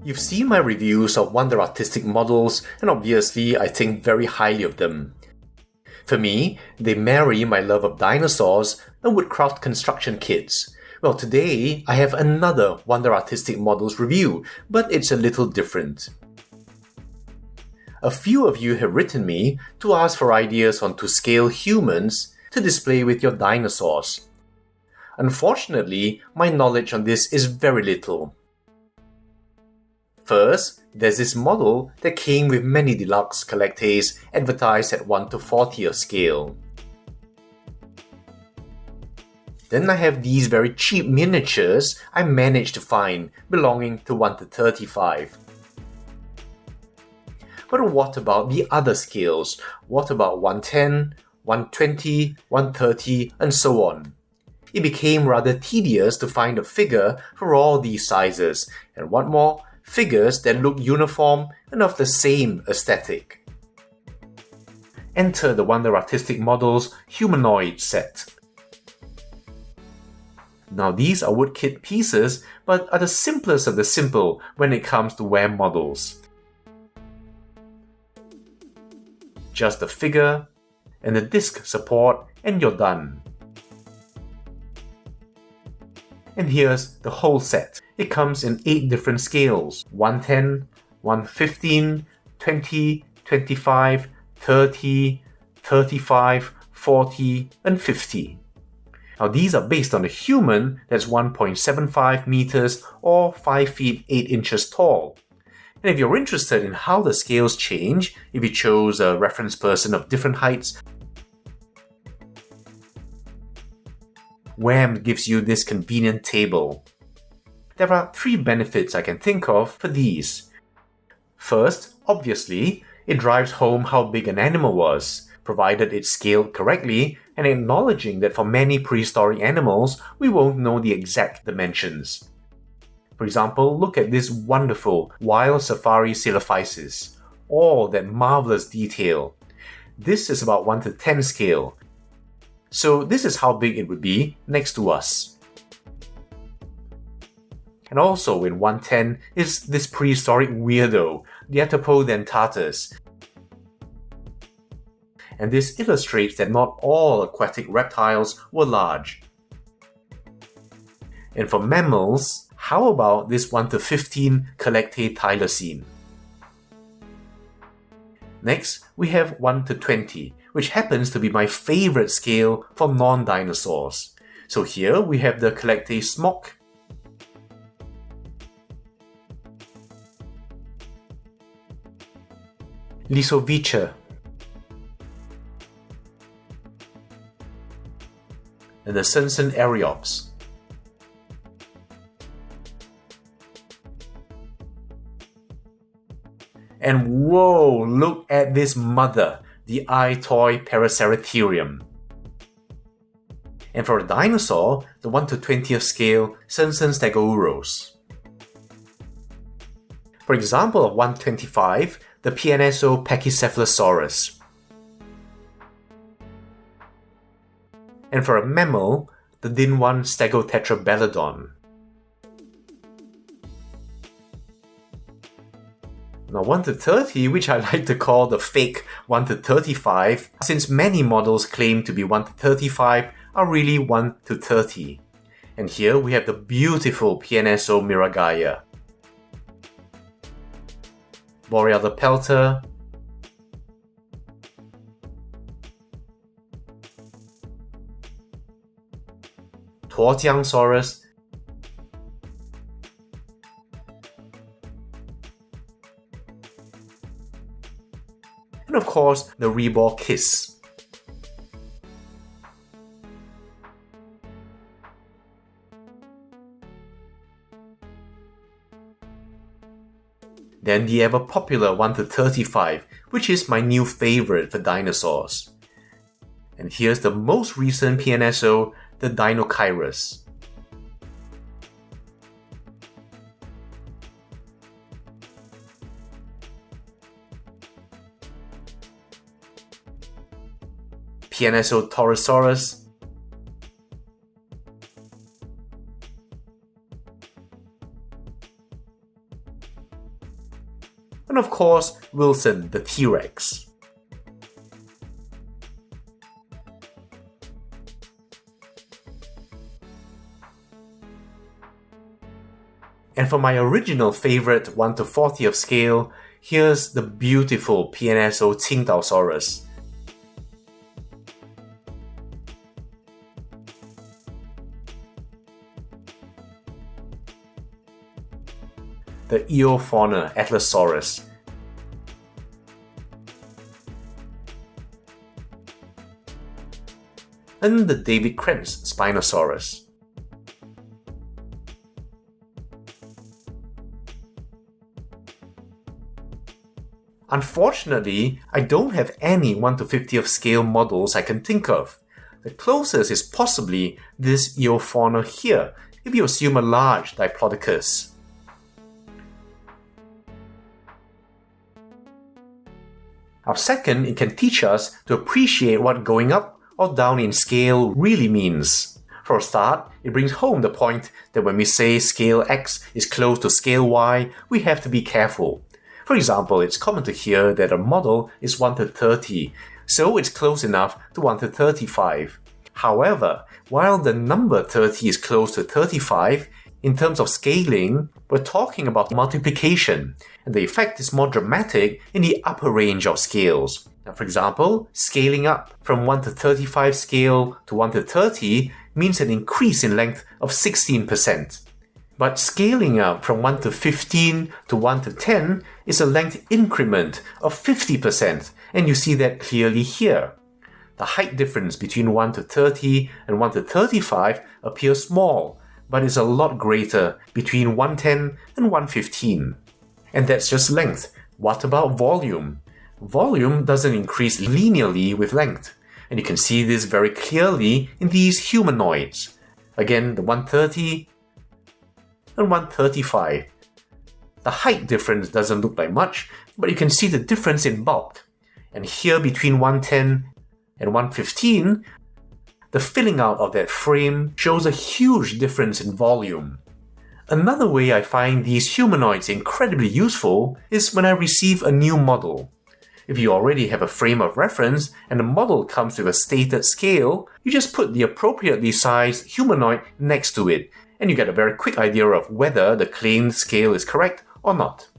You've seen my reviews of Wonder Artistic models, and obviously I think very highly of them. For me, they marry my love of dinosaurs and woodcraft construction kits. Well, today I have another Wonder Artistic models review, but it's a little different. A few of you have written me to ask for ideas on to scale humans to display with your dinosaurs. Unfortunately, my knowledge on this is very little. First, there's this model that came with many deluxe collectors advertised at 1 to 40th scale. Then I have these very cheap miniatures I managed to find belonging to 1 to 35. But what about the other scales? What about 110, 120, 130, and so on? It became rather tedious to find a figure for all these sizes, and what more, figures that look uniform and of the same aesthetic. Enter the Wonder Artistic Models Humanoids set. Now these are woodkit pieces, but are the simplest of the simple when it comes to WAM models. Just the figure, and the disc support, and you're done. And here's the whole set. It comes in 8 different scales: 110, 115, 20, 25, 30, 35, 40, and 50. Now these are based on a human that's 1.75 meters or 5 feet 8 inches tall. And if you're interested in how the scales change, if you chose a reference person of different heights, WAM gives you this convenient table. There are 3 benefits I can think of for these. First, obviously, it drives home how big an animal was, provided it's scaled correctly, and acknowledging that for many prehistoric animals, we won't know the exact dimensions. For example, look at this wonderful wild safari Silophysis. All that marvelous detail. This is about 1 to 10 scale. So this is how big it would be next to us. And also in 110 is this prehistoric weirdo, the Diatopodentatus. And this illustrates that not all aquatic reptiles were large. And for mammals, how about this 1 to 15 Collectae thylacine? Next, we have 1 to 20, which happens to be my favorite scale for non-dinosaurs. So here we have the Collectae smock, Lysovicha, and the Simpson Areops. And whoa, look at this mother, the eye-toy Paraceratherium. And for a dinosaur, the 1 to 20th scale Simpson Stegosaurus. For example of 125, the PNSO Pachycephalosaurus. And for a mammal, the DIN1 Stegotetrabelodon. Now 1 to 30, which I like to call the fake 1 to 35, since many models claim to be 1 to 35 are really 1 to 30. And here we have the beautiful PNSO Miragaya, Borealopelta, Tuotiangsaurus, and of course the Rebor Kiss. Then the ever popular 1 to 35, which is my new favorite for dinosaurs. And here's the most recent PNSO, the Dinochirus. PNSO Torosaurus, of course Wilson the T-Rex. And for my original favorite 1 to 40th scale, here's the beautiful PNSO Qingdaosaurus. The Eofauna Atlasaurus. And the David Krentz Spinosaurus. Unfortunately, I don't have any 1 to 50th scale models I can think of. The closest is possibly this Eofauna here, if you assume a large Diplodocus. Now second, it can teach us to appreciate what going up or down in scale really means. For a start, it brings home the point that when we say scale X is close to scale Y, we have to be careful. For example, it's common to hear that a model is 1 to 30, so it's close enough to 1 to 35. However, while the number 30 is close to 35, in terms of scaling, we're talking about multiplication, and the effect is more dramatic in the upper range of scales. Now, for example, scaling up from 1 to 35 scale to 1 to 30 means an increase in length of 16%. But scaling up from 1 to 15 to 1 to 10 is a length increment of 50%, and you see that clearly here. The height difference between 1 to 30 and 1 to 35 appears small, but is a lot greater between 110 and 115. And that's just length. What about volume? Volume doesn't increase linearly with length, and you can see this very clearly in these humanoids. Again, the 130 and 135. The height difference doesn't look like much, but you can see the difference in bulk. And here between 110 and 115, the filling out of that frame shows a huge difference in volume. Another way I find these humanoids incredibly useful is when I receive a new model. If you already have a frame of reference and the model comes with a stated scale, you just put the appropriately sized humanoid next to it, and you get a very quick idea of whether the claimed scale is correct or not.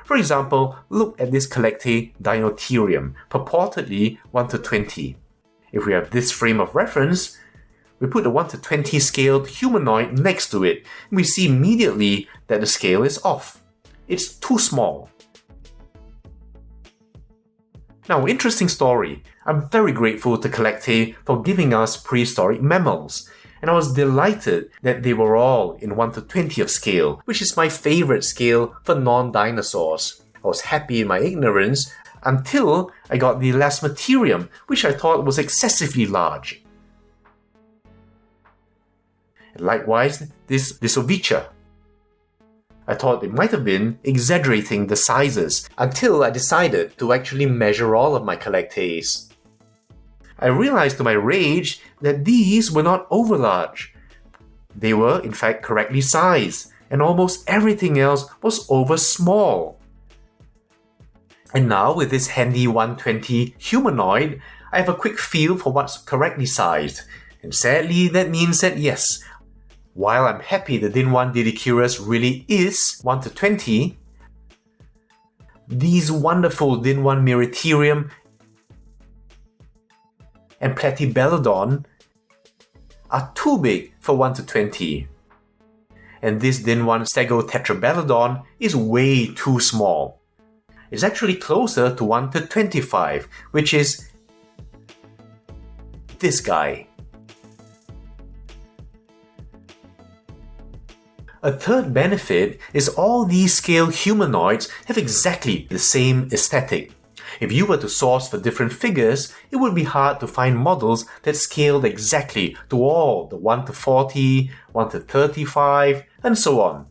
For example, look at this Collectae Dinotherium, purportedly 1 to 20. If we have this frame of reference, we put a 1 to 20 scaled humanoid next to it, and we see immediately that the scale is off. It's too small. Now, interesting story. I'm very grateful to Collectae for giving us prehistoric mammals, and I was delighted that they were all in 1 to 20th scale, which is my favorite scale for non-dinosaurs. I was happy in my ignorance until I got the Elasmaterium, which I thought was excessively large. And likewise, this Lisovica. I thought it might have been exaggerating the sizes until I decided to actually measure all of my Collectaes. I realized to my rage that these were not overlarge. They were in fact correctly sized, and almost everything else was over small. And now with this handy 120 humanoid, I have a quick feel for what's correctly sized. And sadly, that means that yes, while I'm happy the Dinwan Didicurus really is 1 to 20, these wonderful Dinwan Miratherium and Platybelodon are too big for 1 to 20. And this Dinwan Stegotetrabelodon is way too small. It's actually closer to 1 to 25, which is this guy. A third benefit is all these scale humanoids have exactly the same aesthetic. If you were to source for different figures, it would be hard to find models that scaled exactly to all the 1 to 40, 1 to 35, and so on.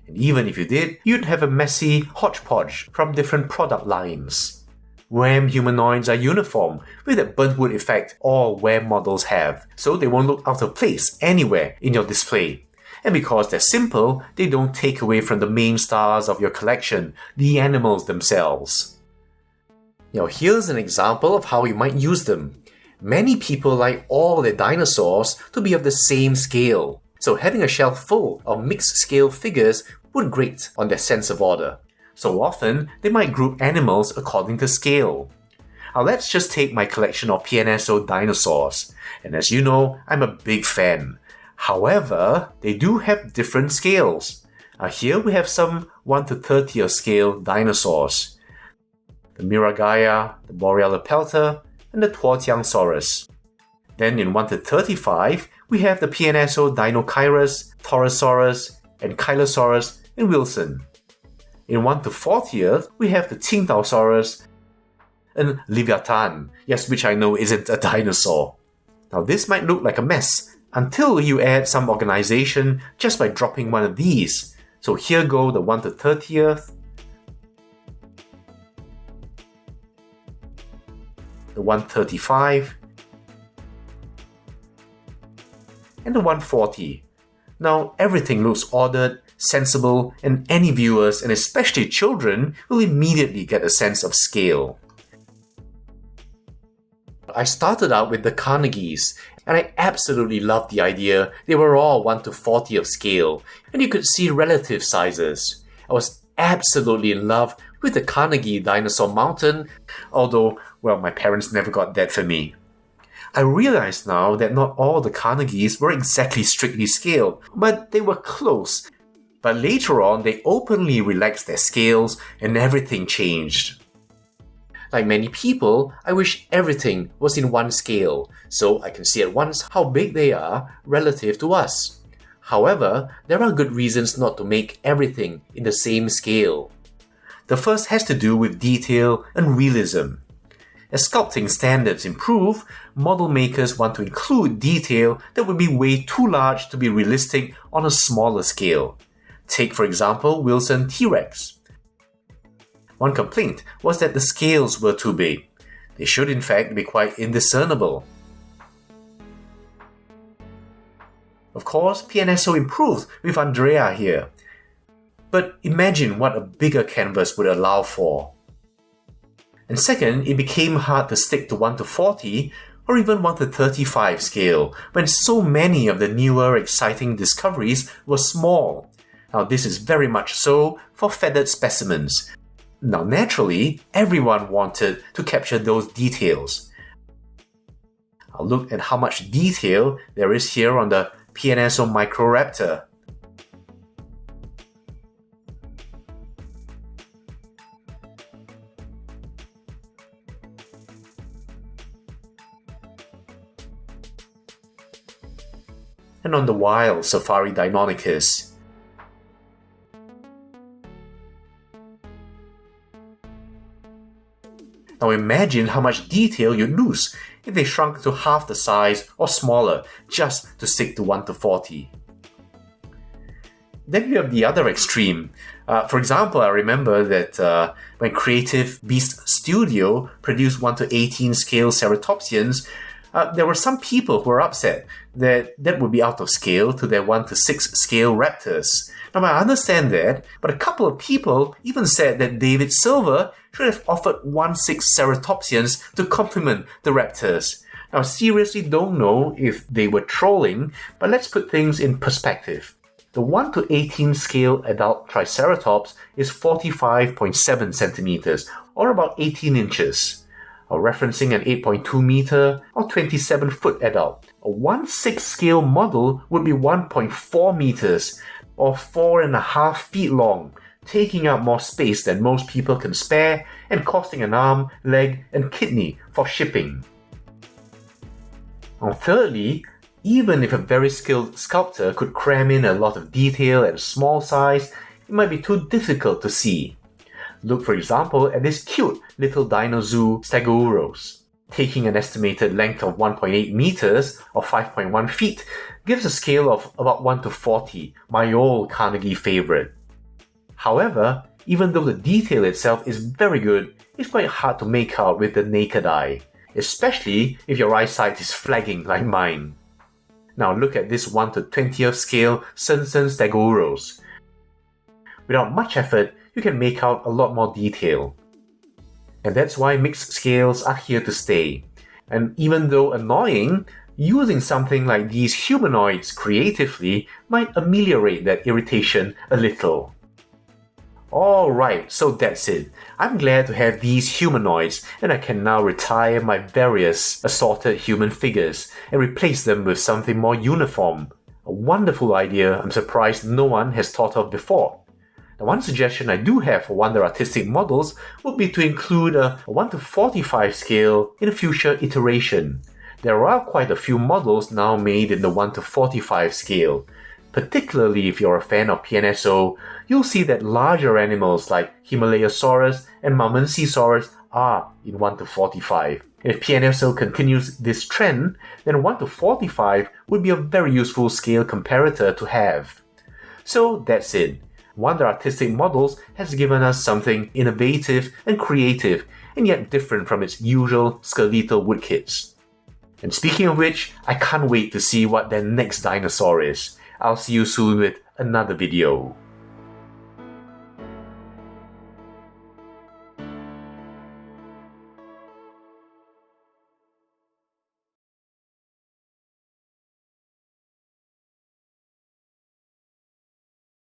And even if you did, you'd have a messy hodgepodge from different product lines. WAM humanoids are uniform, with that Burntwood effect all WAM models have, so they won't look out of place anywhere in your display. And because they're simple, they don't take away from the main stars of your collection, the animals themselves. Now here's an example of how you might use them. Many people like all their dinosaurs to be of the same scale, so having a shelf full of mixed scale figures would grate on their sense of order. So often, they might group animals according to scale. Now let's just take my collection of PNSO dinosaurs, and as you know, I'm a big fan. However, they do have different scales. Here we have some 1 to 30th scale dinosaurs. The Miragaya, the Borealopelta, and the Tuotiangsaurus. Then in 1 to 35, we have the PNSO Dinochirus, Torosaurus, and Kylosaurus in Wilson. In 1 to 40th, we have the Qingdaosaurus and Leviathan, yes, which I know isn't a dinosaur. Now this might look like a mess until you add some organization just by dropping one of these. So here go the 1 to 30th, the 135, and the 140. Now everything looks ordered, sensible, and any viewers, and especially children, will immediately get a sense of scale. I started out with the Carnegies, and I absolutely loved the idea they were all 1 to 40 of scale, and you could see relative sizes. I was absolutely in love with the Carnegie Dinosaur Mountain, although, well, my parents never got that for me. I realize now that not all the Carnegies were exactly strictly scaled, but they were close. But later on, they openly relaxed their scales and everything changed. Like many people, I wish everything was in one scale, so I can see at once how big they are relative to us. However, there are good reasons not to make everything in the same scale. The first has to do with detail and realism. As sculpting standards improve, model makers want to include detail that would be way too large to be realistic on a smaller scale. Take, for example, Wilson T-Rex. One complaint was that the scales were too big. They should in fact be quite indiscernible. Of course, PNSO improved with Andrea here. But imagine what a bigger canvas would allow for. And second, it became hard to stick to 1 to 40 or even 1 to 35 scale when so many of the newer exciting discoveries were small. Now this is very much so for feathered specimens. Now naturally, everyone wanted to capture those details. I'll look at how much detail there is here on the PNSO Microraptor. And on the wild Safari Deinonychus. Now imagine how much detail you'd lose if they shrunk to half the size or smaller just to stick to 1 to 40. Then you have the other extreme. For example, I remember that when Creative Beast Studio produced 1 to 18 scale ceratopsians, there were some people who were upset that that would be out of scale to their 1 to 6 scale raptors. Now I understand that, but a couple of people even said that David Silver should have offered 1/6 ceratopsians to complement the raptors. Now I seriously don't know if they were trolling, but let's put things in perspective. The 1 to 18 scale adult Triceratops is 45.7 centimeters, or about 18 inches. Referencing an 8.2 meter or 27 foot adult. A 1/6 scale model would be 1.4 meters or 4.5 feet long, taking up more space than most people can spare and costing an arm, leg, and kidney for shipping. And thirdly, even if a very skilled sculptor could cram in a lot of detail at a small size, it might be too difficult to see. Look, for example, at this cute little dino zoo Stegosaurus. Taking an estimated length of 1.8 meters or 5.1 feet gives a scale of about 1 to 40, my old Carnegie favorite. However, even though the detail itself is very good, it's quite hard to make out with the naked eye, especially if your eyesight is flagging like mine. Now look at this 1 to 20th scale Simpson Stegosaurus. Without much effort, you can make out a lot more detail. And that's why mixed scales are here to stay. And even though annoying, using something like these humanoids creatively might ameliorate that irritation a little. Alright, so that's it. I'm glad to have these humanoids, and I can now retire my various assorted human figures and replace them with something more uniform. A wonderful idea I'm surprised no one has thought of before. Now, one suggestion I do have for Wonder Artistic models would be to include a 1 to 45 scale in a future iteration. There are quite a few models now made in the 1 to 45 scale. Particularly if you're a fan of PNSO, you'll see that larger animals like Himalayasaurus and Mamensisaurus are in 1 to 45. And if PNSO continues this trend, then 1 to 45 would be a very useful scale comparator to have. So that's it. Wonder Artistic Models has given us something innovative and creative, and yet different from its usual skeletal woodkits. And speaking of which, I can't wait to see what their next dinosaur is. I'll see you soon with another video.